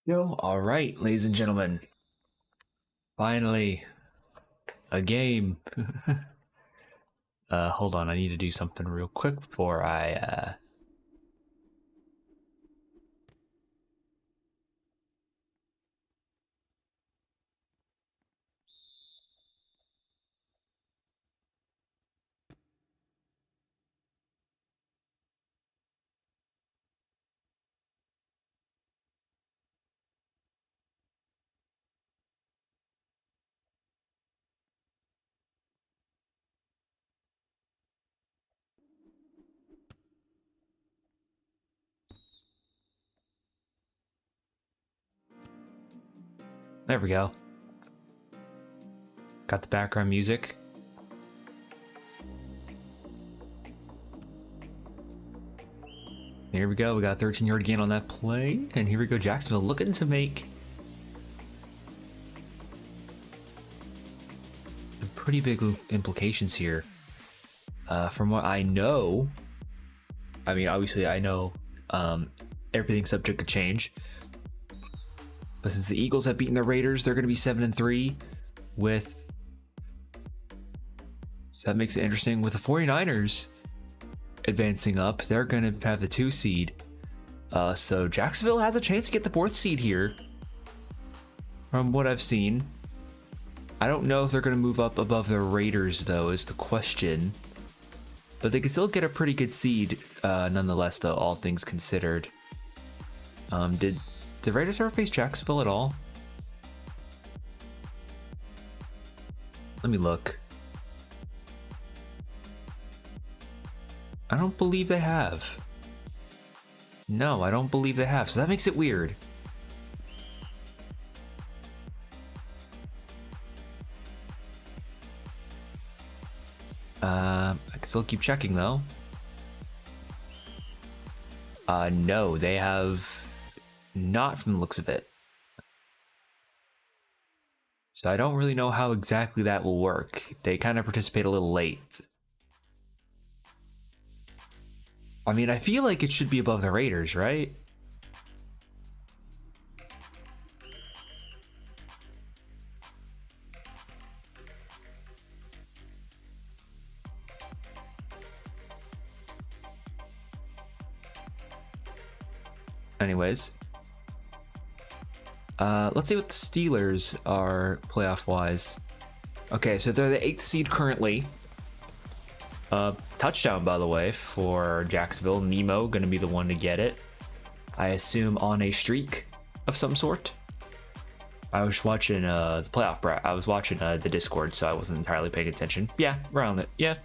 Yo, all right, ladies and gentlemen. Finally, a game. Hold on, I need to do something real quick before I There we go. Got the background music. Here we go. We got a 13-yard gain on that play, and here we go. Jacksonville looking to make pretty big implications here. From what I know, I mean, obviously I know everything's subject to change. But since the Eagles have beaten the Raiders, they're going to be 7-3 with... So that makes it interesting. With the 49ers advancing up, they're going to have the 2 seed. So Jacksonville has a chance to get the 4th seed here. From what I've seen. I don't know if they're going to move up above the Raiders, though, is the question. But they can still get a pretty good seed, nonetheless, though, all things considered. Did the Raiders ever face Jacksonville at all? Let me look. I don't believe they have. No, I don't believe they have, so that makes it weird. I can still keep checking, though. No, they have not, from the looks of it. So I don't really know how exactly that will work. They kind of participate a little late. I mean, I feel like it should be above the Raiders, right? Anyways. Let's see what the Steelers are playoff-wise. Okay, so they're the 8th seed currently. Touchdown, by the way, for Jacksonville. Nemo gonna be the one to get it. I assume on a streak of some sort. I was watching the playoff I was watching the Discord, so I wasn't entirely paying attention. Yeah, around it. Yeah,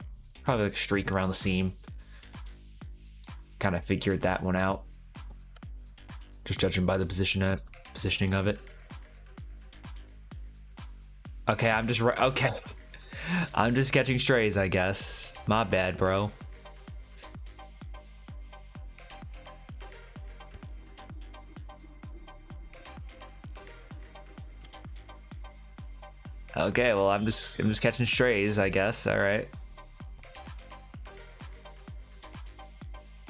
probably like a streak around the seam. Kind of figured that one out. Just judging by the positioning of it. Okay, okay. I'm just catching strays, I guess. My bad, bro. Okay, well, I'm just catching strays, I guess. All right.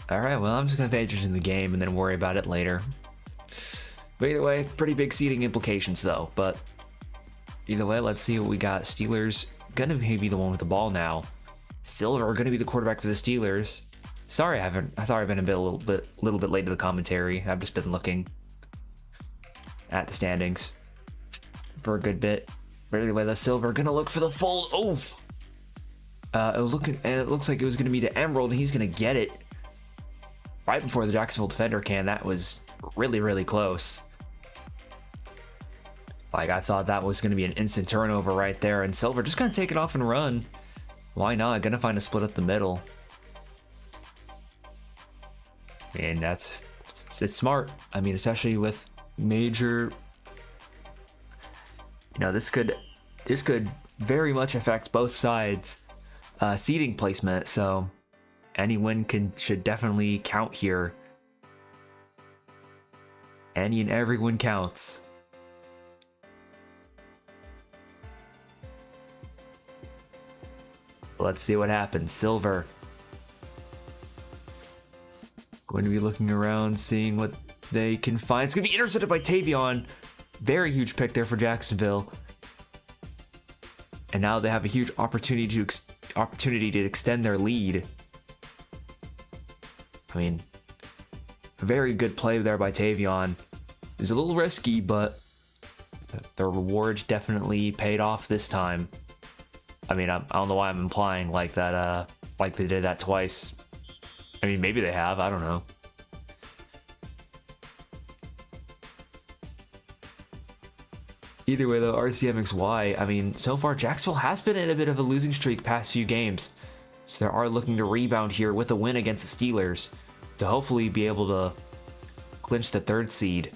All right, well, I'm just gonna pay attention to the game and then worry about it later. But either way, pretty big seeding implications, though. But either way, let's see what we got. Steelers gonna be the one with the ball now. Silver gonna be the quarterback for the Steelers. Sorry, I thought I'd been a little bit late to the commentary. I've just been looking at the standings for a good bit. But anyway, the Silver gonna look for the fold. Oh, it looks like it was gonna be to Emerald, and he's gonna get it right before the Jacksonville defender can. That was really close. Like, I thought that was going to be an instant turnover right there, and Silver just gonna take it off and run. Why not? Gonna find a split up the middle. And it's smart. I mean, especially with major, you know, this could very much affect both sides seating placement, so any win should definitely count here. Any and every win counts. Let's see what happens. Silver going to be looking around, seeing what they can find. It's going to be intercepted by Tavion. Very huge pick there for Jacksonville. And now they have a huge opportunity to extend their lead. I mean, a very good play there by Tavion. It's a little risky, but the reward definitely paid off this time. I mean, I don't know why I'm implying like that, like they did that twice. I mean, maybe they have, I don't know. Either way though, RCMXY, I mean, so far Jacksonville has been in a bit of a losing streak past few games. So they are looking to rebound here with a win against the Steelers to hopefully be able to clinch the 3rd seed.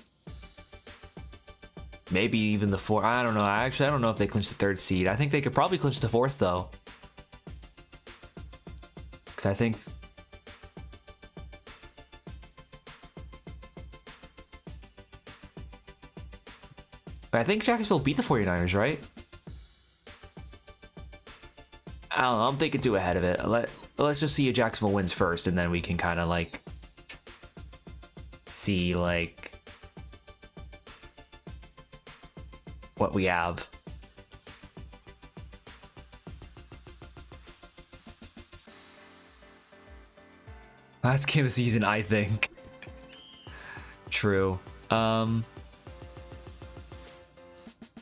Maybe even the 4th. I don't know. I don't know if they clinch the 3rd seed. I think they could probably clinch the 4th though. Because I think... Jacksonville beat the 49ers, right? I don't know. I'm thinking too ahead of it. Let's just see if Jacksonville wins first, and then we can kind of like see like what we have. Last game of the season, I think. True.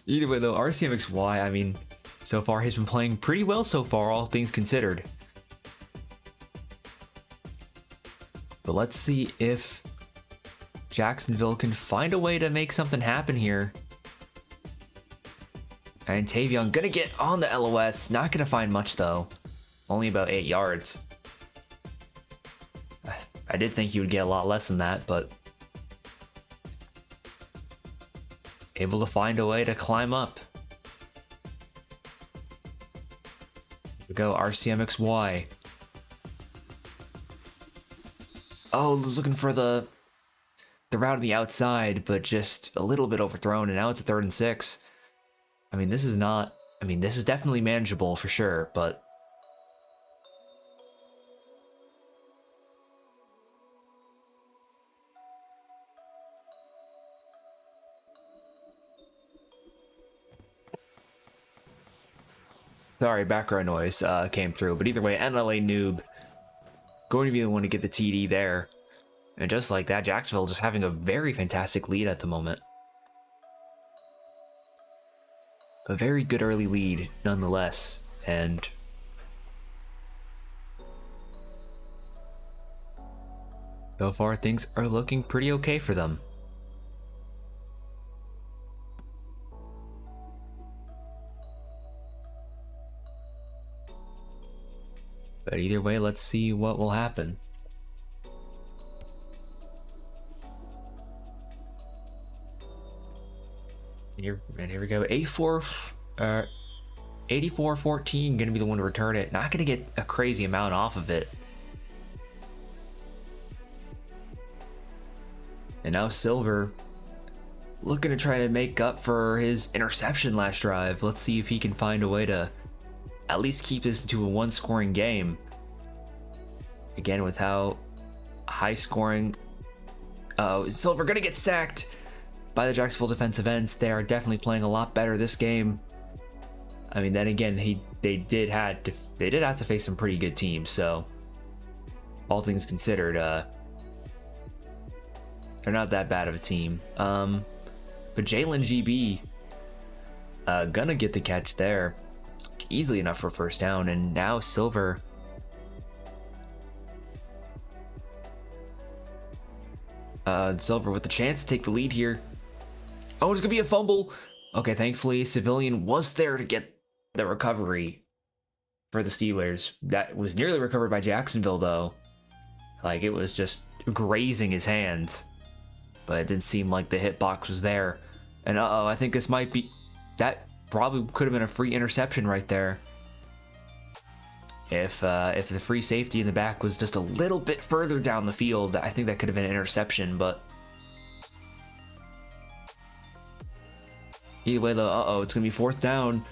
Either way though, RCMXY, I mean, so far he's been playing pretty well so far, all things considered. But let's see if Jacksonville can find a way to make something happen here. And Tavion gonna get on the LOS, not gonna find much though. Only about 8 yards. I did think he would get a lot less than that, but able to find a way to climb up. Here we go, RCMXY. Oh, was looking for the route on the outside, but just a little bit overthrown, and now it's a 3rd and 6. I mean, this is not... I mean, this is definitely manageable for sure, but... Sorry, background noise came through, but either way, NLA Noob going to be the one to get the TD there. And just like that, Jacksonville just having a very fantastic lead at the moment. A very good early lead, nonetheless, and so far things are looking pretty okay for them. But either way, let's see what will happen. Here we go. 84-14, gonna be the one to return it. Not gonna get a crazy amount off of it. And now Silver looking to try to make up for his interception last drive. Let's see if he can find a way to at least keep this into a 1-scoring game. Again, with how high scoring... Silver gonna get sacked by the Jacksonville defensive ends. They are definitely playing a lot better this game. I mean, then again, they did have to face some pretty good teams, so all things considered, they're not that bad of a team. But Jalen GB gonna get the catch there easily enough for a 1st down, and now Silver Silver with the chance to take the lead here. Oh, it's gonna be a fumble. Okay, thankfully Civilian was there to get the recovery for the Steelers. That was nearly recovered by Jacksonville though. Like, it was just grazing his hands, but it didn't seem like the hitbox was there. And I think this might be... That probably could have been a free interception right there. If the free safety in the back was just a little bit further down the field, I think that could have been an interception, but... Either way though, it's gonna be 4th down.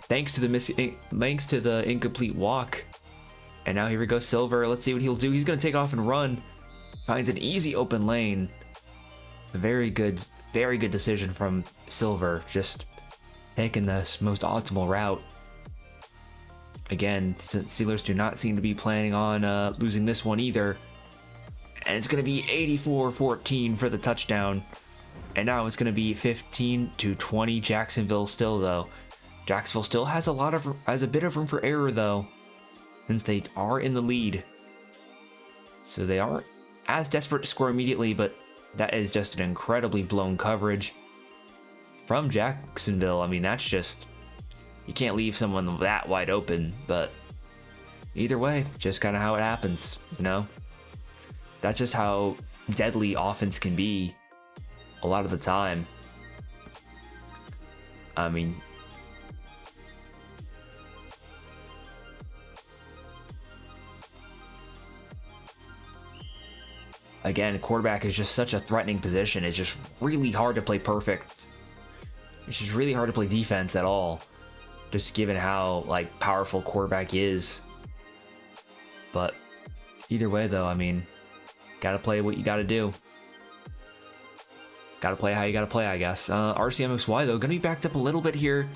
Thanks to the incomplete walk. And now here we go, Silver. Let's see what he'll do. He's gonna take off and run. Finds an easy open lane. Very good decision from Silver, just taking this most optimal route. Again, Steelers do not seem to be planning on losing this one either. And it's going to be 84-14 for the touchdown. And now it's going to be 15-20 Jacksonville still, though. Jacksonville still has a bit of room for error, though, since they are in the lead. So they aren't as desperate to score immediately, but that is just an incredibly blown coverage from Jacksonville. I mean, that's just, you can't leave someone that wide open, but either way, just kind of how it happens, you know? That's just how deadly offense can be a lot of the time. I mean, again, quarterback is just such a threatening position. It's just really hard to play perfect. It's just really hard to play defense at all, just given how like powerful quarterback is. But either way, though, I mean, gotta play what you gotta do. Gotta play how you gotta play, I guess. RCMXY, though, gonna be backed up a little bit here.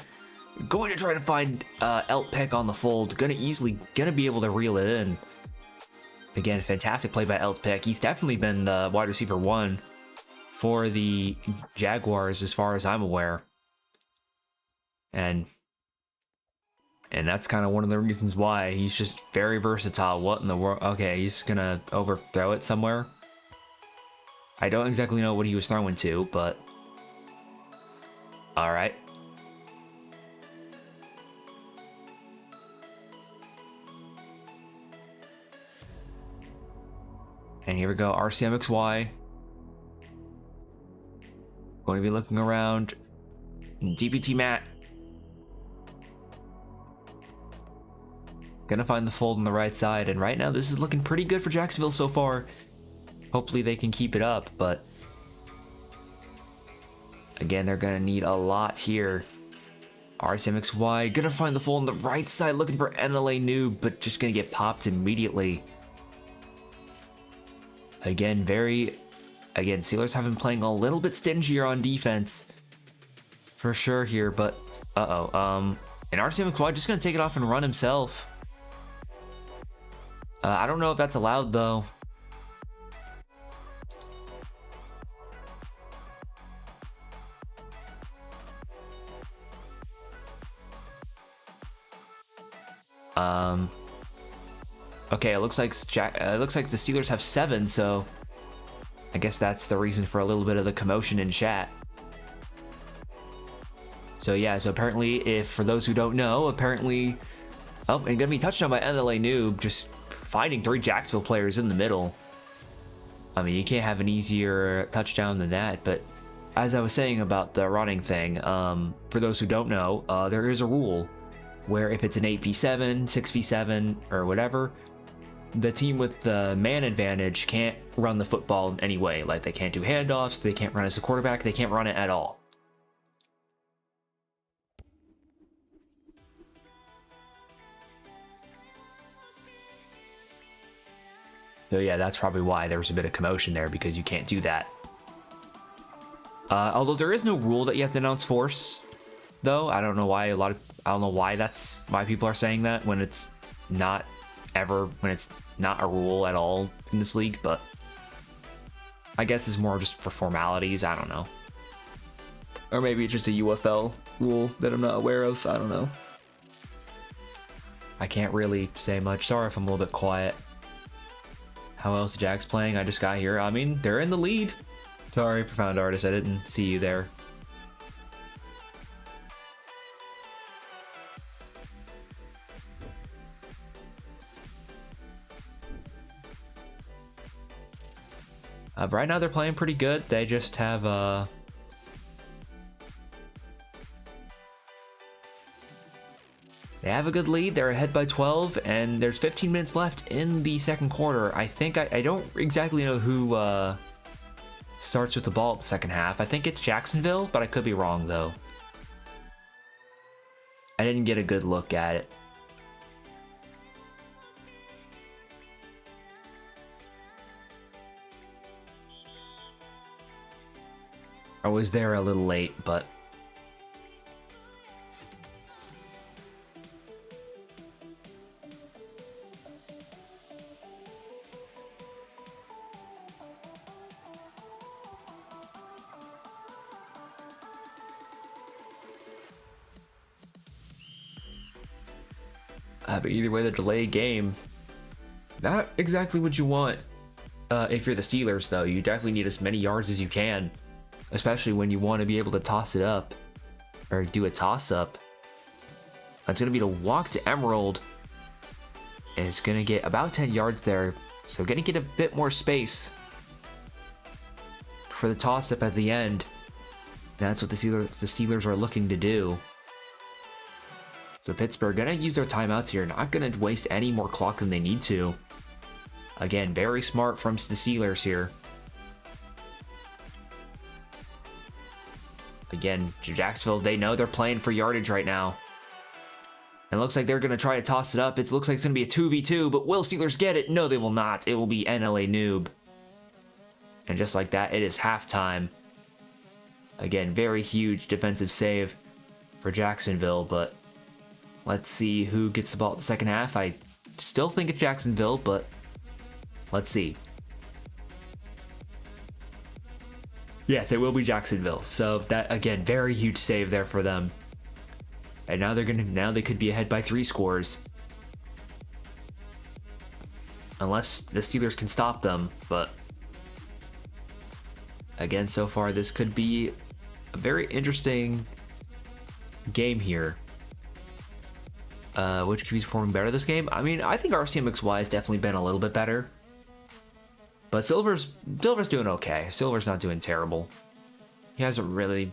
Going to try to find Eltpick on the fold. Gonna be able to reel it in. Again, fantastic play by Eltpick. He's definitely been the wide receiver 1 for the Jaguars, as far as I'm aware. And that's kind of one of the reasons why he's just very versatile. What in the world? Okay, he's gonna overthrow it somewhere. I don't exactly know what he was throwing to, but all right. And here we go, RCMXY. Going to be looking around. DPT Matt. Gonna find the fold on the right side, and right now this is looking pretty good for Jacksonville so far. Hopefully they can keep it up, but again, they're gonna need a lot here. RCMXY gonna find the fold on the right side, looking for NLA Noob, but just gonna get popped immediately. Again, Steelers have been playing a little bit stingier on defense for sure here, but and RCMXY just gonna take it off and run himself. I don't know if that's allowed, though. Okay, it looks like the Steelers have 7, so I guess that's the reason for a little bit of the commotion in chat. So yeah, so apparently, for those who don't know, apparently, and gonna be touched on by NLA Noob, just finding 3 Jacksonville players in the middle. I mean, you can't have an easier touchdown than that. But as I was saying about the running thing, for those who don't know, there is a rule where if it's an 8v7, 6v7, or whatever, the team with the man advantage can't run the football in any way. Like, they can't do handoffs, they can't run as a quarterback, they can't run it at all. So yeah, that's probably why there was a bit of commotion there, because you can't do that. Although there is no rule that you have to announce force, though. I don't know why that's why people are saying that when it's not a rule at all in this league, but I guess it's more just for formalities. I don't know. Or maybe it's just a UFL rule that I'm not aware of. I don't know. I can't really say much. Sorry if I'm a little bit quiet. How else Jack's playing? I just got here. I mean, they're in the lead. Sorry, Profound Artist, I didn't see you there. But right now they're playing pretty good. They just have they have a good lead. They're ahead by 12, and there's 15 minutes left in the second quarter. I think I don't exactly know who starts with the ball at the second half. I think it's Jacksonville, but I could be wrong though. I didn't get a good look at it. I was there a little late, but but either way, the delayed game, not exactly what you want. If you're the Steelers, though, you definitely need as many yards as you can, especially when you want to be able to toss it up or do a toss up. It's going to be to walk to Emerald, and it's going to get about 10 yards there, so going to get a bit more space for the toss up at the end. That's what the Steelers are looking to do. So Pittsburgh gonna use their timeouts here, not gonna waste any more clock than they need to. Again, very smart from the Steelers here. Again, Jacksonville, they know they're playing for yardage right now. And it looks like they're gonna try to toss it up. It looks like it's gonna be a 2v2, but will Steelers get it? No, they will not. It will be NLA Noob. And just like that, it is halftime. Again, very huge defensive save for Jacksonville, but let's see who gets the ball at the second half. I still think it's Jacksonville, but let's see. Yes, it will be Jacksonville. So that, again, very huge save there for them. And now they could be ahead by 3 scores. Unless the Steelers can stop them, but again, so far this could be a very interesting game here. Which QB is performing better this game? I mean, I think RCMXY has definitely been a little bit better. But Silver's doing okay. Silver's not doing terrible. He hasn't really.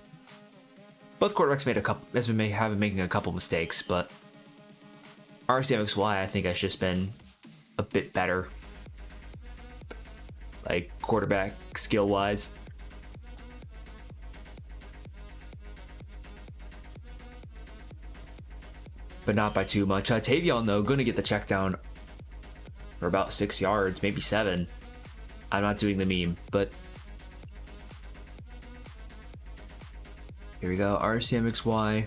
Both quarterbacks have been making a couple mistakes, but RCMXY I think has just been a bit better, like quarterback skill wise. But not by too much. Tavion, though, going to get the check down for about 6 yards, maybe 7. I'm not doing the meme, but here we go. RCMXY.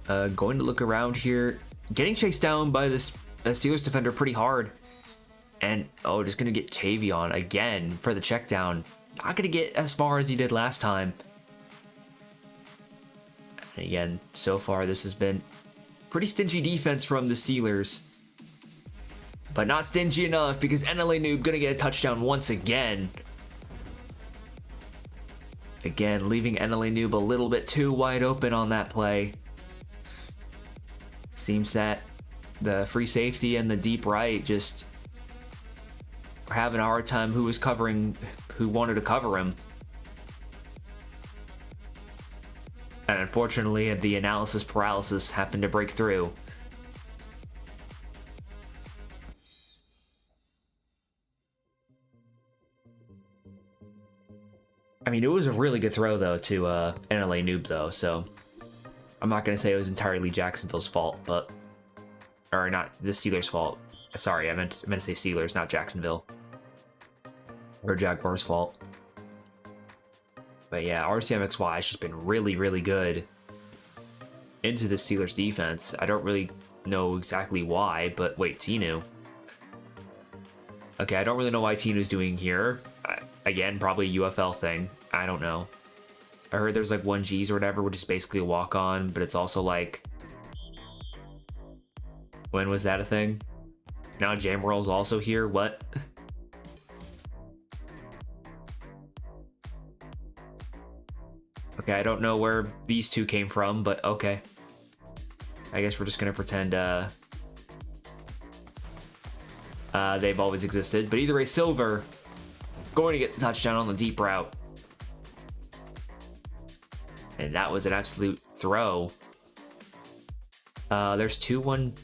Going to look around here. Getting chased down by this Steelers defender pretty hard. And, oh, just going to get Tavion again for the check down. Not going to get as far as he did last time. And again, so far this has been pretty stingy defense from the Steelers. But not stingy enough because NLA Noob gonna get a touchdown once again. Again, leaving NLA Noob a little bit too wide open on that play. Seems that the free safety and the deep right just were having a hard time who wanted to cover him. And unfortunately, the analysis paralysis happened to break through. I mean, it was a really good throw, though, to NLA Noob, though, so I'm not going to say it was entirely Jacksonville's fault, but... Or not the Steelers' fault. Sorry, I meant to say Steelers, not Jacksonville. Or Jaguars' fault. But yeah, RCMXY has just been really, really good into the Steelers' defense. I don't really know exactly why, but wait, Tinu. Okay, I don't really know why Tinu's doing here. Again, probably a UFL thing. I don't know. I heard there's like 1Gs or whatever, which is basically a walk-on, but it's also like... When was that a thing? Now Jaguars also here? What? Okay, I don't know where these two came from, but okay. I guess we're just gonna pretend they've always existed. But either way, Silver going to get the touchdown on the deep route. And that was an absolute throw. There's 2-1.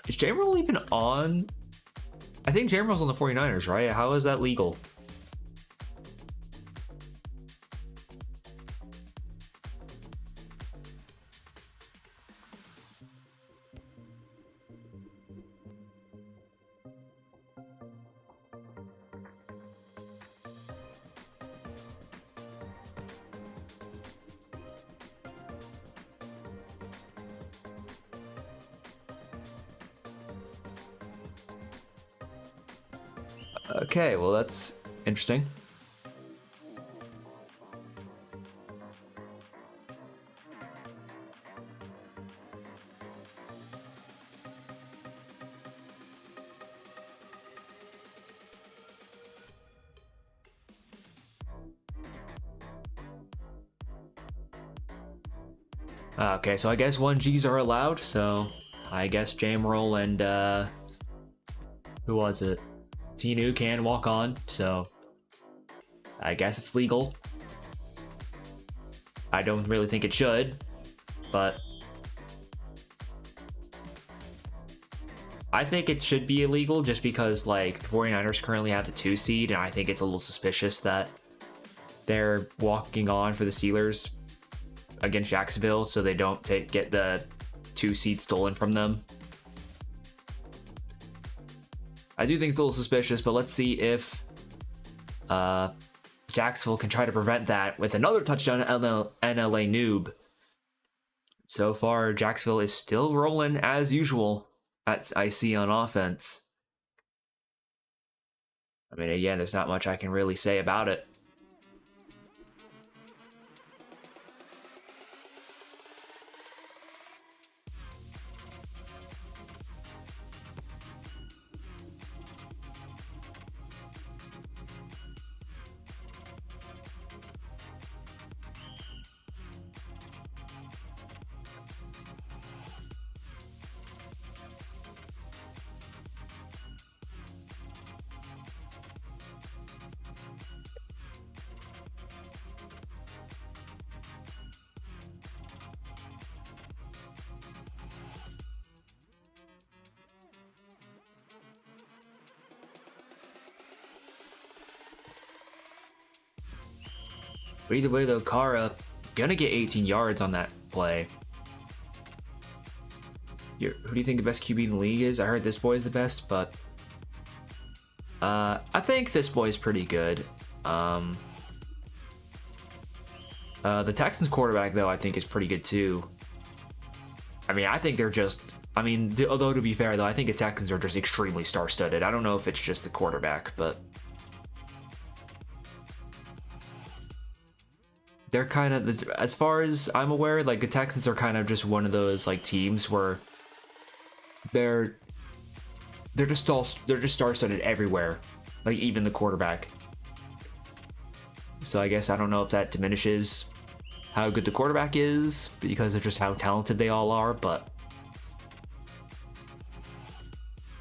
Is Jamerl even on? I think Jamerl's on the 49ers, right? How is that legal? Okay, well that's interesting. Okay, so I guess 1Gs are allowed, so I guess Jamroll and who was it? Tinu can walk on, so I guess it's legal. I don't really think it should, but I think it should be illegal just because, like, the 49ers currently have the 2 seed, and I think it's a little suspicious that they're walking on for the Steelers against Jacksonville so they don't get the 2 seed stolen from them. I do think it's a little suspicious, but let's see if Jacksonville can try to prevent that with another touchdown NLA noob. So far, Jacksonville is still rolling as usual as I see on offense. I mean, again, there's not much I can really say about it. But either way, though, Kara gonna get 18 yards on that play. Who do you think the best QB in the league is? I heard this boy is the best, but I think this boy is pretty good. The Texans quarterback, though, I think is pretty good too. I mean, I think they're just. I mean, although to be fair, though, I think the Texans are just extremely star-studded. I don't know if it's just the quarterback, but they're kind of, as far as I'm aware, like the Texans are kind of just one of those like teams where they're just star-studded everywhere, like even the quarterback. So I guess I don't know if that diminishes how good the quarterback is because of just how talented they all are, but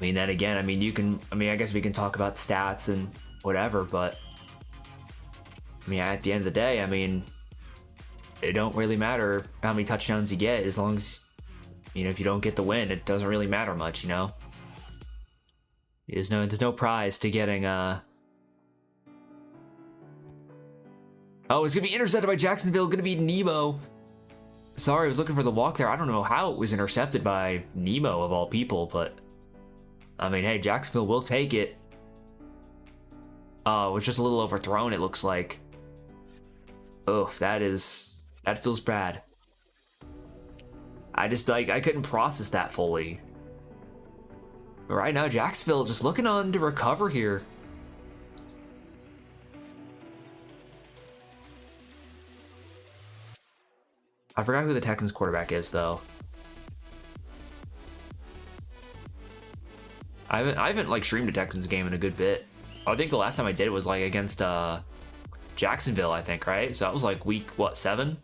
I mean, then again, I mean, I guess we can talk about stats and whatever, but I mean, at the end of the day, I mean, it don't really matter how many touchdowns you get as long as, if you don't get the win, it doesn't really matter much, There's no prize to getting, Oh, it's gonna be intercepted by Jacksonville, gonna be Nemo. Sorry, I was looking for the walk there. I don't know how it was intercepted by Nemo of all people, but I mean, hey, Jacksonville will take it. Oh, it was just a little overthrown, it looks like. Oof, that feels bad. I couldn't process that fully. But right now, Jacksonville just looking on to recover here. I forgot who the Texans quarterback is, though. I haven't like streamed a Texans game in a good bit. I think the last time I did it was like against Jacksonville, I think, right? So that was like week, what, 7?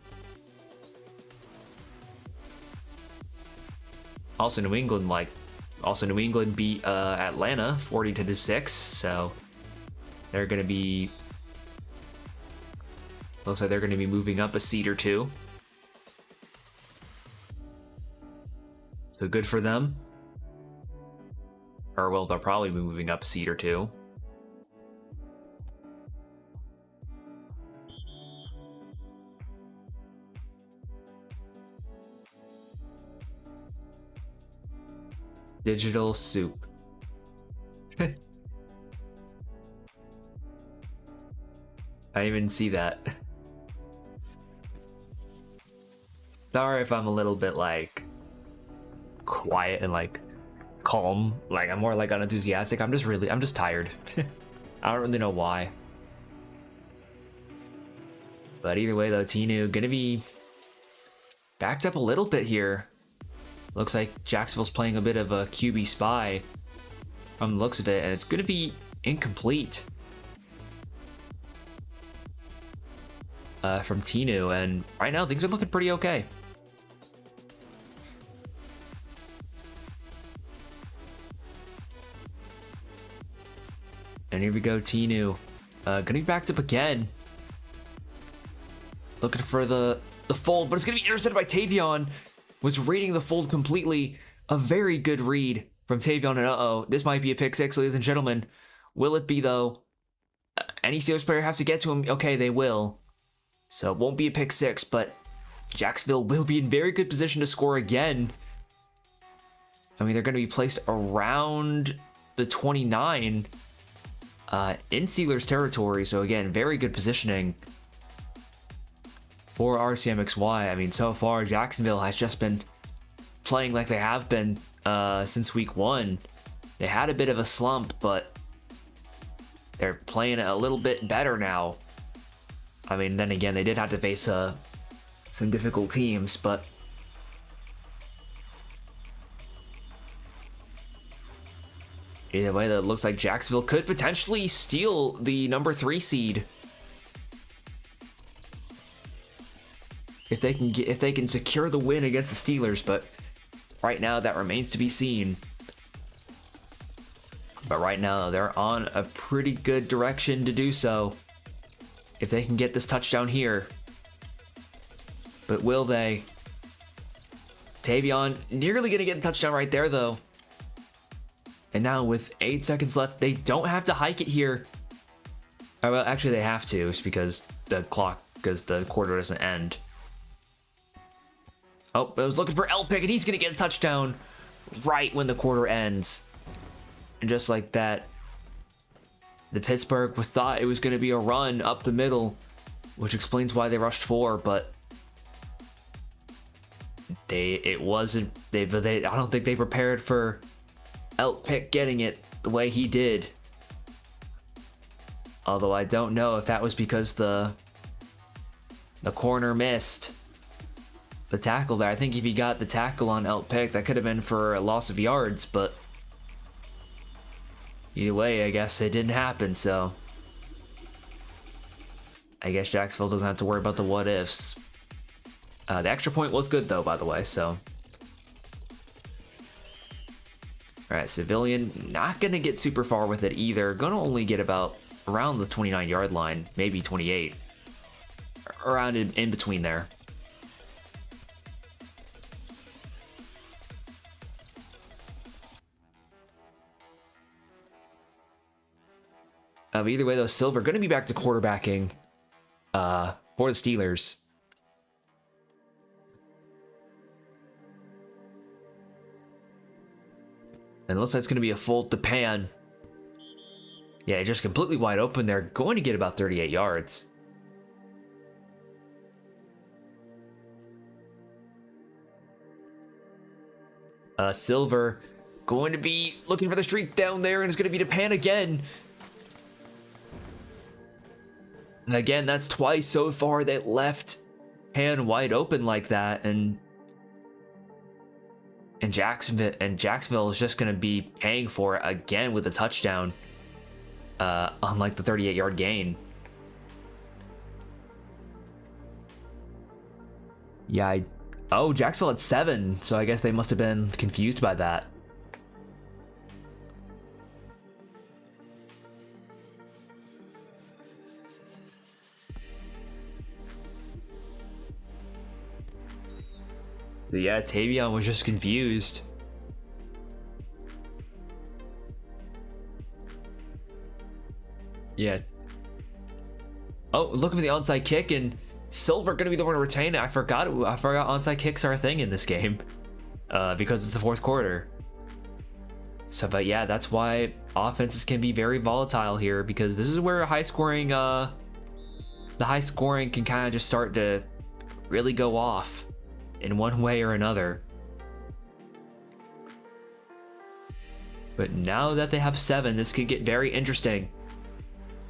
Also New England beat Atlanta 40-6, so they're gonna be, looks like they're gonna be moving up a seed or two. So good for them. Or well, they'll probably be moving up a seed or two. Digital soup. I didn't even see that. Sorry if I'm a little bit like quiet and like calm. Like I'm more like unenthusiastic. I'm just tired. I don't really know why. But either way, though, Tinu gonna be backed up a little bit here. Looks like Jacksonville's playing a bit of a QB spy from the looks of it, and it's gonna be incomplete from Tinu. And right now, things are looking pretty okay. And here we go, Tinu. Gonna be backed up again. Looking for the fold, but it's gonna be intercepted by Tavion. Was reading the fold completely. A very good read from Tavion, and uh-oh, this might be a pick six, ladies and gentlemen. Will it be, though? Any Steelers player has to get to him. Okay, they will. So it won't be a pick six, but Jacksonville will be in very good position to score again. I mean, they're going to be placed around the 29 in Steelers territory. So again, very good positioning for RCMXY. I mean, so far, Jacksonville has just been playing like they have been since week 1. They had a bit of a slump, but they're playing a little bit better now. I mean, then again, they did have to face some difficult teams, but either way, that looks like Jacksonville could potentially steal the number 3 seed if they can secure the win against the Steelers. But right now, that remains to be seen. But right now, they're on a pretty good direction to do so if they can get this touchdown here. But will they? Tavion nearly gonna get a touchdown right there, though. And now with 8 seconds left, they don't have to hike it here. Oh, well, actually they have to, it's because the quarter doesn't end. Oh, I was looking for L pick, and he's gonna get a touchdown right when the quarter ends. And just like that, the Pittsburgh thought it was gonna be a run up the middle, which explains why they rushed 4, but it wasn't. I don't think they prepared for Elpick getting it the way he did. Although I don't know if that was because the corner missed the tackle there. I think if he got the tackle on Elpick, that could have been for a loss of yards, but either way, I guess it didn't happen, so I guess Jacksonville doesn't have to worry about the what ifs. The extra point was good, though, by the way, so. Alright, Civilian, not going to get super far with it either. Going to only get about around the 29-yard line, maybe 28. Around in between there. Either way, though, Silver going to be back to quarterbacking for the Steelers. And it looks like it's going to be a fold to Pan. Yeah, just completely wide open. They're going to get about 38 yards. Silver going to be looking for the streak down there, and it's going to be to Pan again. And again, that's twice so far that left Pan wide open like that, and Jacksonville is just going to be paying for it again with a touchdown on like the 38-yard gain. Yeah, oh, Jacksonville had 7, so I guess they must have been confused by that. Yeah, Tavion was just confused. Yeah. Oh, look at the onside kick, and Silver gonna be the one to retain it. I forgot onside kicks are a thing in this game, because it's the 4th quarter. So, but yeah, that's why offenses can be very volatile here, because this is where the high scoring can kind of just start to really go off in one way or another. But now that they have 7, this could get very interesting.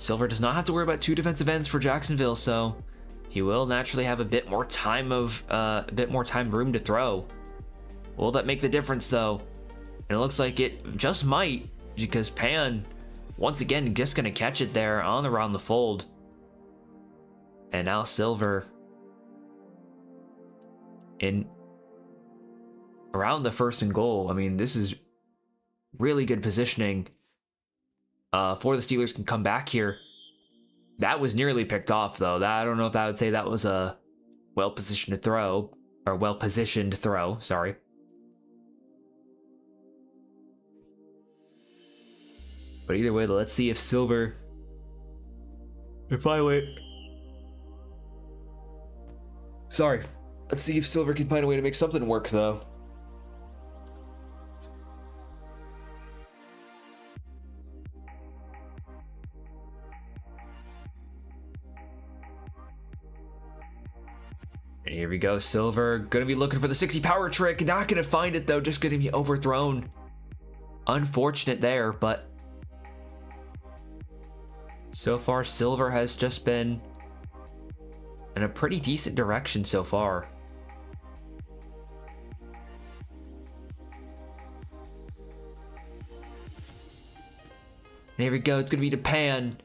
Silver does not have to worry about 2 defensive ends for Jacksonville, so he will naturally have a bit more time room to throw. Will that make the difference though? And it looks like it just might, because Pan, once again, just gonna catch it there on around the fold. And now Silver in around the 1st and goal. I mean, this is really good positioning for the Steelers can come back here. That was nearly picked off though. I don't know if I would say that was a well-positioned throw, or well-positioned throw, sorry. But either way, let's see if Silver Sorry. Let's see if Silver can find a way to make something work though. And here we go, Silver gonna be looking for the 60 power trick. Not gonna find it though, just gonna be overthrown. Unfortunate there, but so far Silver has just been in a pretty decent direction so far. And here we go, it's gonna be to Pan.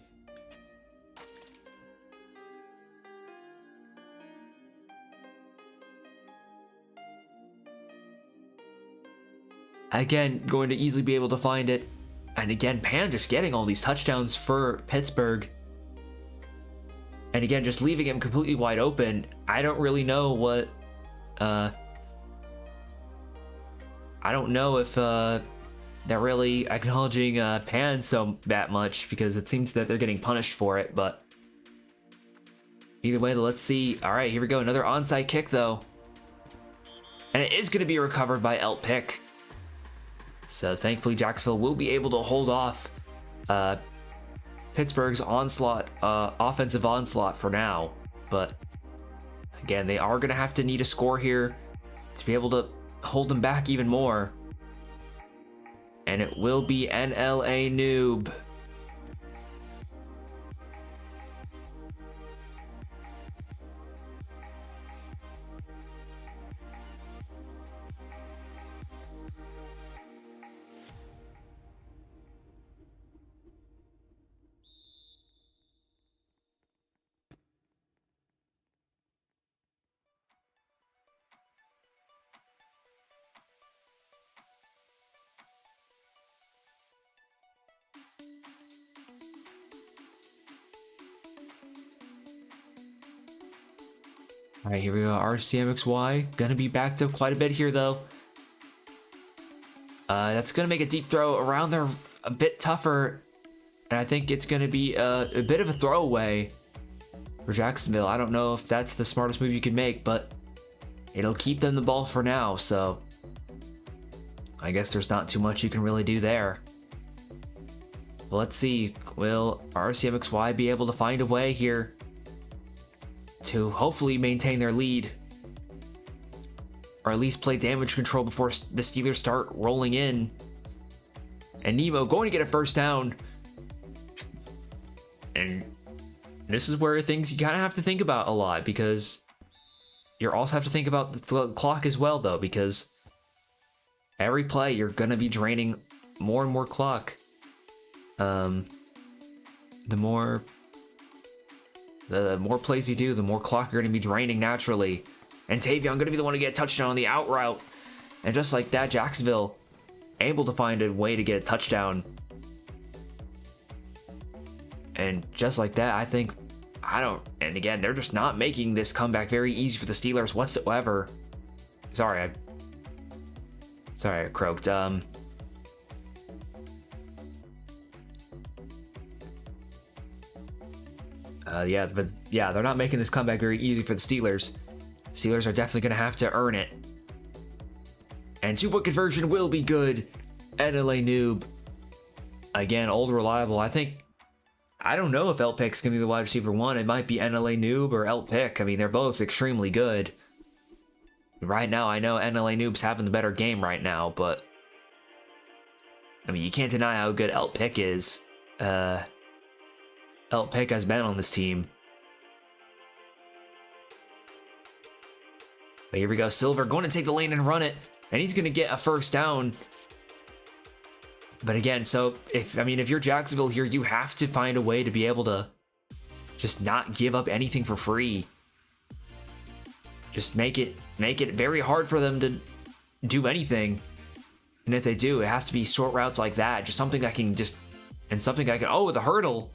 Again, going to easily be able to find it. And again, Pan just getting all these touchdowns for Pittsburgh. And again, just leaving him completely wide open. I don't really know what... I don't know if they're really acknowledging Pan that much, because it seems that they're getting punished for it, but... Either way, let's see. Alright, here we go. Another onside kick, though. And it is going to be recovered by Pick. So thankfully Jacksonville will be able to hold off Pittsburgh's offensive onslaught for now. But again, they are going to have to need a score here to be able to hold them back even more. And it will be NLA Noob. All right, here we go. RCMXY gonna be backed up quite a bit here, though. That's gonna make a deep throw around there a bit tougher, and I think it's gonna be a bit of a throwaway for Jacksonville. I don't know if that's the smartest move you can make, but it'll keep them the ball for now. So I guess there's not too much you can really do there. But let's see, will RCMXY be able to find a way here to hopefully maintain their lead, or at least play damage control before the Steelers start rolling in? And Nemo going to get a first down. And this is where things you kind of have to think about a lot, because you also have to think about the clock as well, though, because every play you're going to be draining more and more clock. The more plays you do, the more clock you're going to be draining naturally. And Tavion going to be the one to get a touchdown on the out route. And just like that, Jacksonville able to find a way to get a touchdown. And just like that, I think, and again, they're just not making this comeback very easy for the Steelers whatsoever. Sorry, I croaked. They're not making this comeback very easy for the Steelers. Steelers are definitely going to have to earn it. And 2-point conversion will be good. NLA Noob. Again, old reliable. I don't know if Pick's going to be the wide receiver 1. It might be NLA Noob or Pick. I mean, they're both extremely good. Right now, I know NLA Noob's having the better game right now, but I mean, you can't deny how good Pick is. El Pick has been on this team. But here we go. Silver going to take the lane and run it. And he's going to get a first down. But again, so if you're Jacksonville here, you have to find a way to be able to just not give up anything for free. Just make it very hard for them to do anything. And if they do, it has to be short routes like that. Just something I can oh, the hurdle.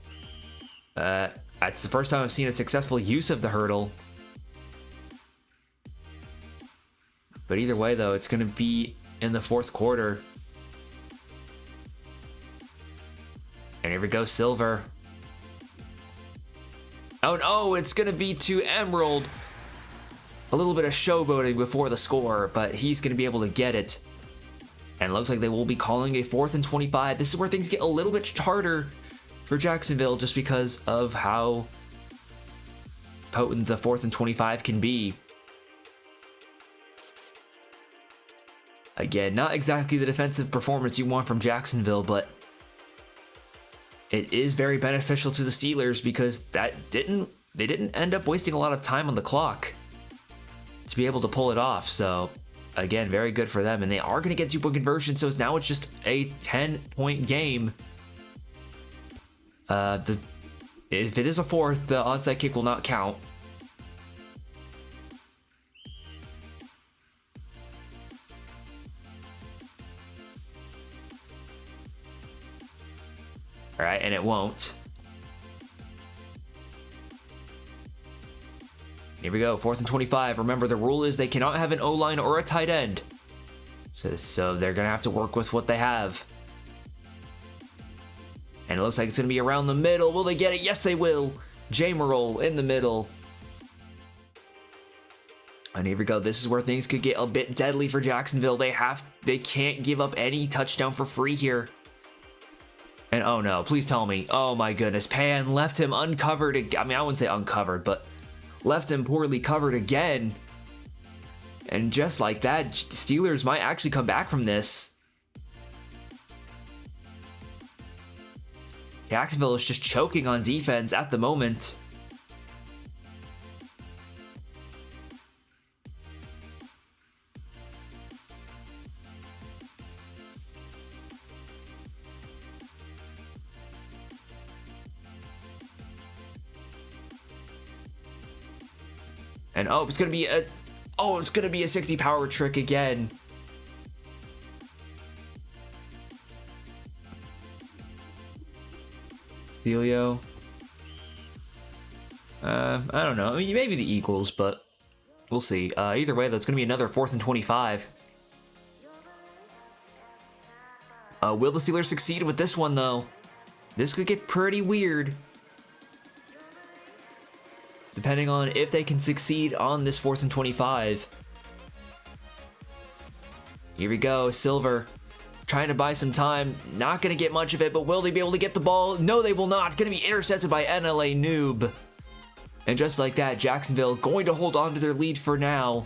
That's the first time I've seen a successful use of the hurdle. But either way, though, it's going to be in the fourth quarter. And here we go, Silver. Oh no, it's going to be to Emerald. A little bit of showboating before the score, but he's going to be able to get it. And it looks like they will be calling a 4th and 25. This is where things get a little bit harder for Jacksonville just because of how potent the 4th and 25 can be. Again, not exactly the defensive performance you want from Jacksonville, but it is very beneficial to the Steelers because they didn't end up wasting a lot of time on the clock to be able to pull it off. So again, very good for them, and they are going to get 2-point conversion, so now it's just a 10-point game. If it is a 4th, the onside kick will not count. All right, and it won't. Here we go, 4th and 25. Remember, the rule is they cannot have an O-line or a tight end. So they're going to have to work with what they have. And it looks like it's going to be around the middle. Will they get it? Yes, they will. Jamerol in the middle. And here we go. This is where things could get a bit deadly for Jacksonville. They can't give up any touchdown for free here. And oh no, please tell me. Oh my goodness, Pan left him uncovered. I wouldn't say uncovered, but left him poorly covered again. And just like that, Steelers might actually come back from this. Jacksonville is just choking on defense at the moment. And oh, it's gonna be a 60 power trick again. Helio. I don't know. Maybe the Eagles, but we'll see. Either way, that's gonna be another 4th and 25. Will the Steelers succeed with this one, though? This could get pretty weird. Depending on if they can succeed on this 4th and 25. Here we go, Silver. Trying to buy some time. Not going to get much of it, but will they be able to get the ball? No, they will not. Going to be intercepted by NLA Noob. And just like that, Jacksonville going to hold on to their lead for now.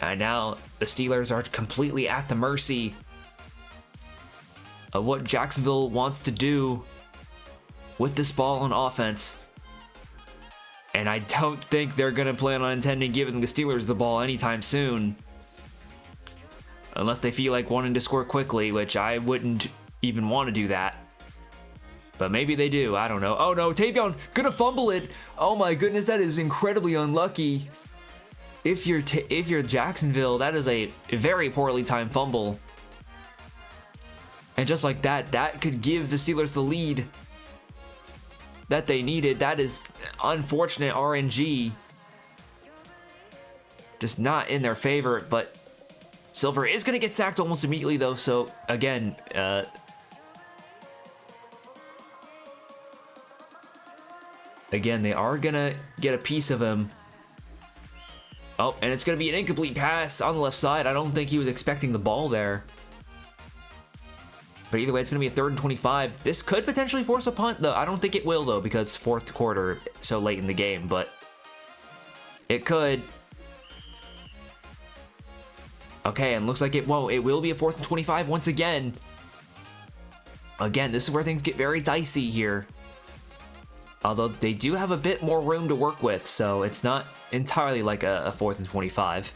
And now the Steelers are completely at the mercy of what Jacksonville wants to do with this ball on offense. And I don't think they're going to plan on intending giving the Steelers the ball anytime soon. Unless they feel like wanting to score quickly, which I wouldn't even want to do that. But maybe they do, I don't know. Oh no, Tavion gonna fumble it. Oh my goodness, that is incredibly unlucky. If you're Jacksonville, that is a very poorly timed fumble. And just like that, that could give the Steelers the lead that they needed. That is unfortunate RNG. Just not in their favor, but Silver is going to get sacked almost immediately, though, so again, they are going to get a piece of him. Oh, and it's going to be an incomplete pass on the left side. I don't think he was expecting the ball there. But either way, it's going to be a 3rd and 25. This could potentially force a punt, though. I don't think it will, though, because 4th quarter so late in the game, but it could. Okay, and looks like it will be a 4th and 25 once again. Again, this is where things get very dicey here. Although they do have a bit more room to work with, so it's not entirely like a 4th and 25.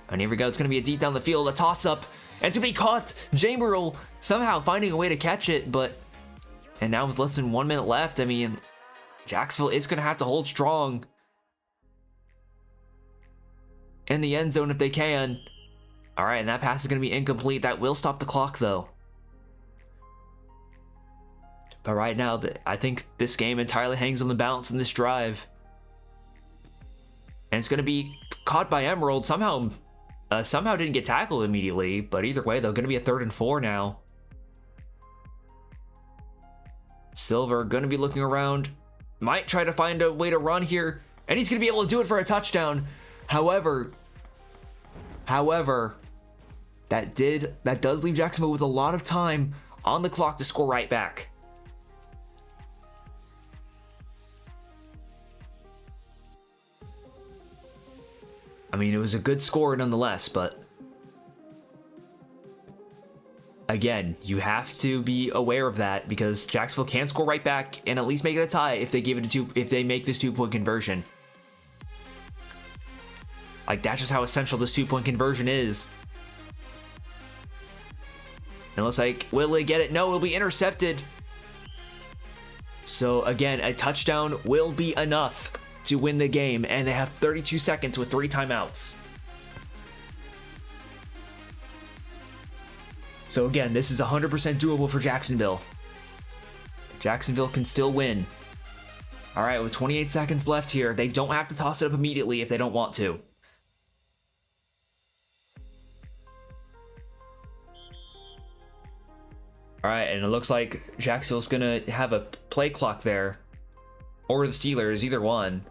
And here we go. It's going to be a deep down the field, a toss-up, and to be caught. Jamberl somehow finding a way to catch it, but... And now with less than 1 minute left, I mean, Jacksonville is going to have to hold strong in the end zone if they can. All right, and that pass is going to be incomplete. That will stop the clock, though. But right now, I think this game entirely hangs on the balance in this drive. And it's going to be caught by Emerald. Somehow didn't get tackled immediately, but either way, they're going to be a 3rd and 4 now. Silver going to be looking around. Might try to find a way to run here, and he's going to be able to do it for a touchdown. However, that does leave Jacksonville with a lot of time on the clock to score right back. I mean, it was a good score nonetheless, but again, you have to be aware of that because Jacksonville can score right back and at least make it a tie if they if they make this 2-point conversion. Like, that's just how essential this 2-point conversion is. And it looks like, will they get it? No, it'll be intercepted. So again, a touchdown will be enough to win the game, and they have 32 seconds with 3 timeouts. So again, this is 100% doable for Jacksonville. Jacksonville can still win. All right, with 28 seconds left here, they don't have to toss it up immediately if they don't want to. All right, and it looks like Jacksonville's gonna have a play clock there, or the Steelers, either one.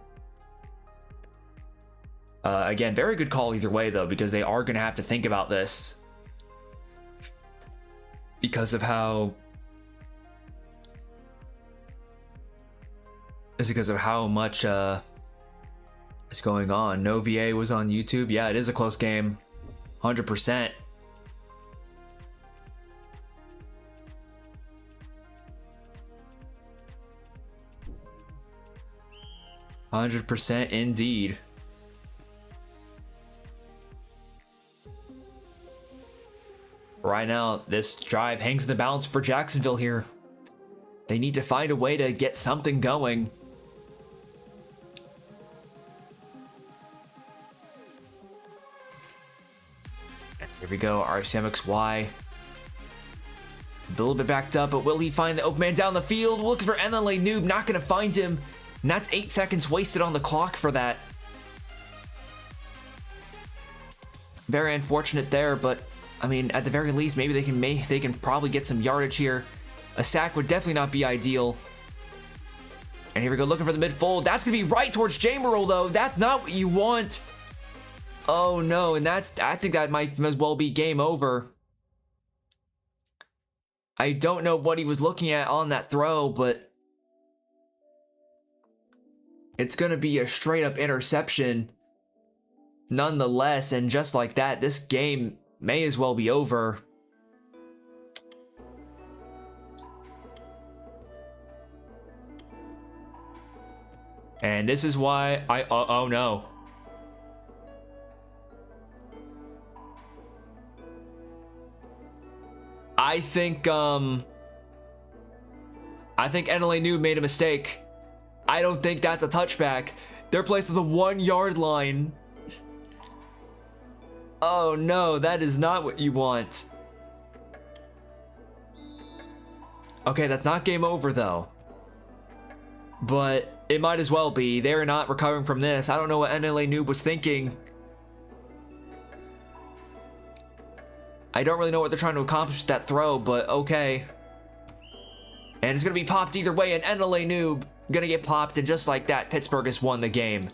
Again, very good call either way, though, because they are gonna have to think about this because of how much is going on. No VA was on YouTube. Yeah, it is a close game, 100%. Indeed. Right now, this drive hangs in the balance for Jacksonville here. They need to find a way to get something going. Here we go, RCMXY. A little bit backed up, but will he find the open man down the field? Looking for NLA Noob, not going to find him. And that's 8 seconds wasted on the clock for that. Very unfortunate there, but I mean, at the very least, maybe they can probably get some yardage here. A sack would definitely not be ideal. And here we go, looking for the mid-fold. That's gonna be right towards Jamberl, though. That's not what you want. Oh no, and I think that might as well be game over. I don't know what he was looking at on that throw, but it's going to be a straight up interception nonetheless, and just like that, this game may as well be over. And this is why oh no. I think NLA Noob made a mistake. I don't think that's a touchback. They're placed at the 1 yard line. Oh no, that is not what you want. Okay, that's not game over though. But it might as well be. They're not recovering from this. I don't know what NLA Noob was thinking. I don't really know what they're trying to accomplish with that throw, but okay. And it's going to be popped either way, and NLA Noob going to get popped, and just like that, Pittsburgh has won the game.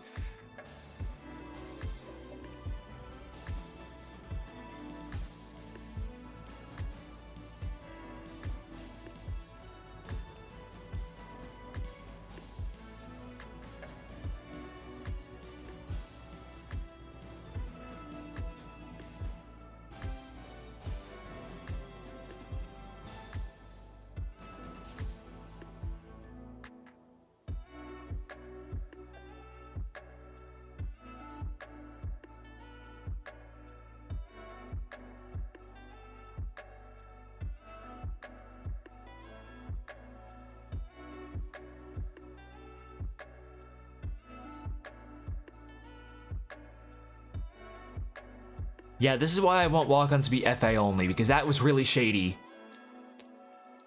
Yeah, this is why I want walk-ons to be FA only, because that was really shady.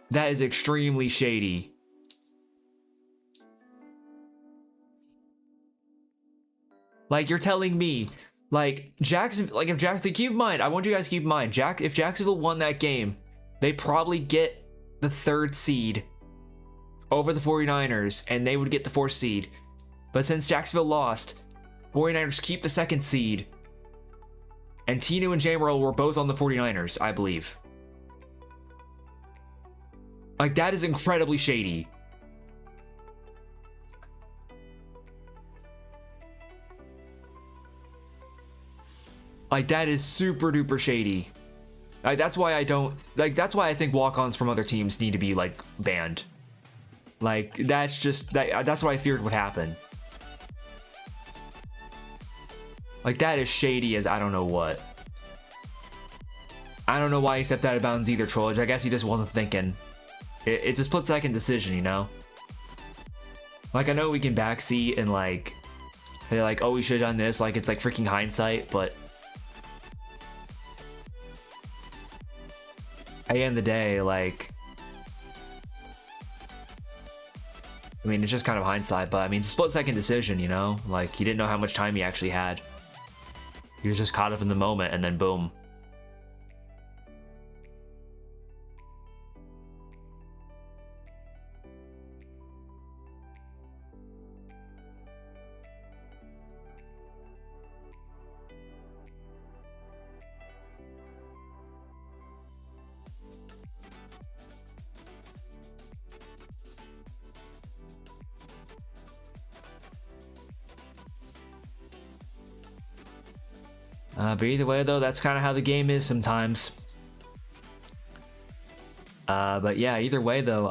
That is extremely shady. Like, you're telling me, like, Jacksonville, like, if Jacksonville, keep in mind, I want you guys to keep in mind, if Jacksonville won that game, they probably get the 3rd seed over the 49ers, and they would get the 4th seed. But since Jacksonville lost, 49ers keep the 2nd seed, and Tinu and J. Merle were both on the 49ers, I believe. Like, that is incredibly shady. Like, that is super duper shady. Like, that's why I don't, like, that's why I think walk-ons from other teams need to be, like, banned. Like, that's just, that's what I feared would happen. Like, that is shady as I don't know what. I don't know why he stepped out of bounds either, Trollage. I guess he just wasn't thinking. It's a split-second decision, you know? Like, I know we can backseat and, like, they're like, oh, we should have done this. Like, it's, like, freaking hindsight, but at the end of the day, like, I mean, it's just kind of hindsight, but I mean, it's a split-second decision, you know? Like, he didn't know how much time he actually had. He was just caught up in the moment, and then boom. But either way, though, that's kind of how the game is sometimes. But yeah, either way, though,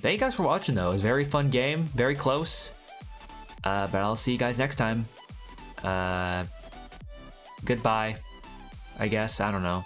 thank you guys for watching, though. It was a very fun game, very close. But I'll see you guys next time. Goodbye, I guess. I don't know.